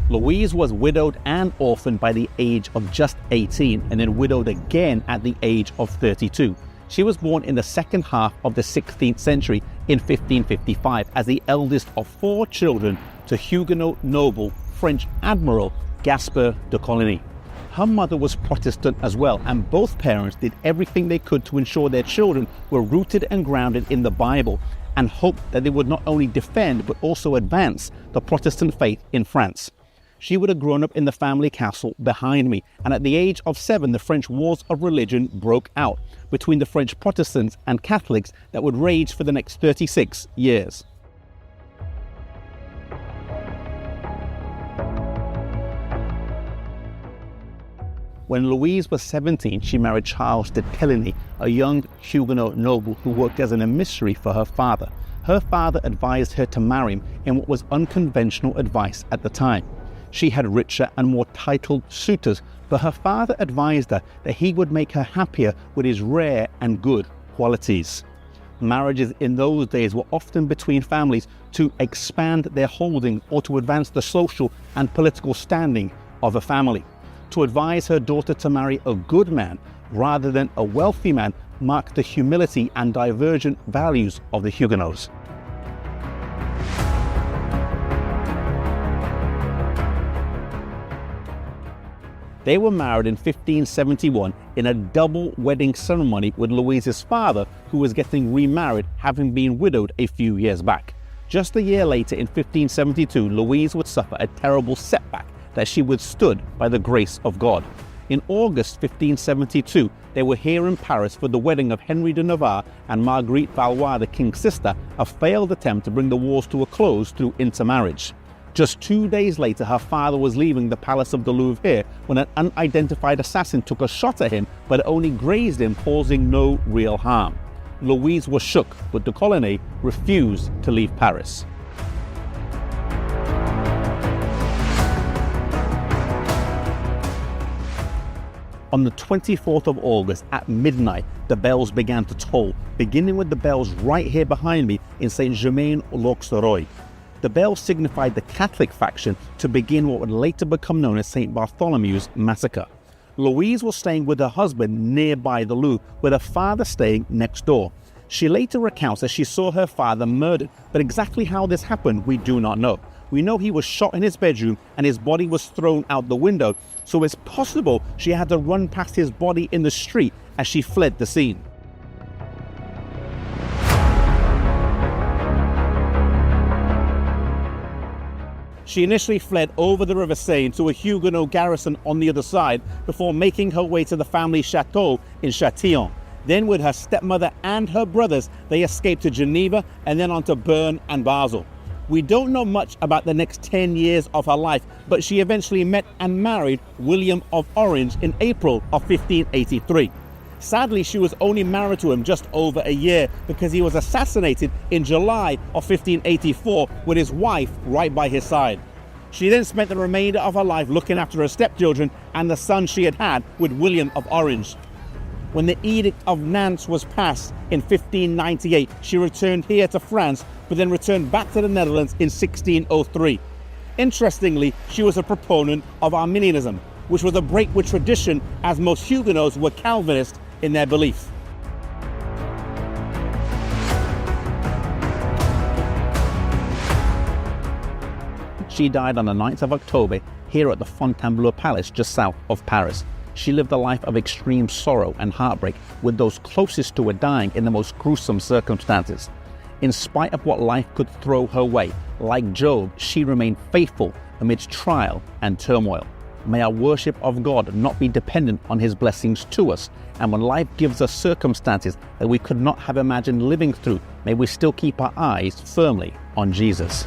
Louise was widowed and orphaned by the age of just 18 and then widowed again at the age of 32. She was born in the second half of the 16th century in 1555 as the eldest of 4 children to Huguenot noble French Admiral Gaspar de Coligny. Her mother was Protestant as well, and both parents did everything they could to ensure their children were rooted and grounded in the Bible and hoped that they would not only defend but also advance the Protestant faith in France. She would have grown up in the family castle behind me, and at the age of 7 the French wars of religion broke out between the French Protestants and Catholics that would rage for the next 36 years. When Louise was 17, she married Charles de Coligny, a young Huguenot noble who worked as an emissary for her father. Her father advised her to marry him in what was unconventional advice at the time. She had richer and more titled suitors, but her father advised her that he would make her happier with his rare and good qualities. Marriages in those days were often between families to expand their holding or to advance the social and political standing of a family. To advise her daughter to marry a good man rather than a wealthy man marked the humility and divergent values of the Huguenots. They were married in 1571 in a double wedding ceremony with Louise's father, who was getting remarried, having been widowed a few years back. Just a year later, in 1572, Louise would suffer a terrible setback that she withstood by the grace of God. In August 1572, they were here in Paris for the wedding of Henry de Navarre and Marguerite Valois, the king's sister, a failed attempt to bring the wars to a close through intermarriage. Just 2 days later, her father was leaving the Palace of the Louvre here when an unidentified assassin took a shot at him, but only grazed him, causing no real harm. Louise was shook, but de Coligny refused to leave Paris. On the 24th of August at midnight, the bells began to toll, beginning with the bells right here behind me in Saint-Germain-l'Auxerrois. The bells signified the Catholic faction to begin what would later become known as St. Bartholomew's massacre. Louise was staying with her husband nearby the Louvre, with her father staying next door. She later recounts that she saw her father murdered, but exactly how this happened we do not know. We know he was shot in his bedroom and his body was thrown out the window, so it's possible she had to run past his body in the street as she fled the scene. She initially fled over the River Seine to a Huguenot garrison on the other side before making her way to the family chateau in Châtillon. Then with her stepmother and her brothers, they escaped to Geneva and then on to Bern and Basel. We don't know much about the next 10 years of her life, but she eventually met and married William of Orange in April of 1583. Sadly, she was only married to him just over a year because he was assassinated in July of 1584 with his wife right by his side. She then spent the remainder of her life looking after her stepchildren and the son she had with William of Orange. When the Edict of Nantes was passed in 1598, she returned here to France, but then returned back to the Netherlands in 1603. Interestingly, she was a proponent of Arminianism, which was a break with tradition, as most Huguenots were Calvinist in their belief. She died on the 9th of October here at the Fontainebleau Palace just south of Paris. She lived a life of extreme sorrow and heartbreak, with those closest to her dying in the most gruesome circumstances. In spite of what life could throw her way, like Job, she remained faithful amidst trial and turmoil. May our worship of God not be dependent on His blessings to us, and when life gives us circumstances that we could not have imagined living through, may we still keep our eyes firmly on Jesus.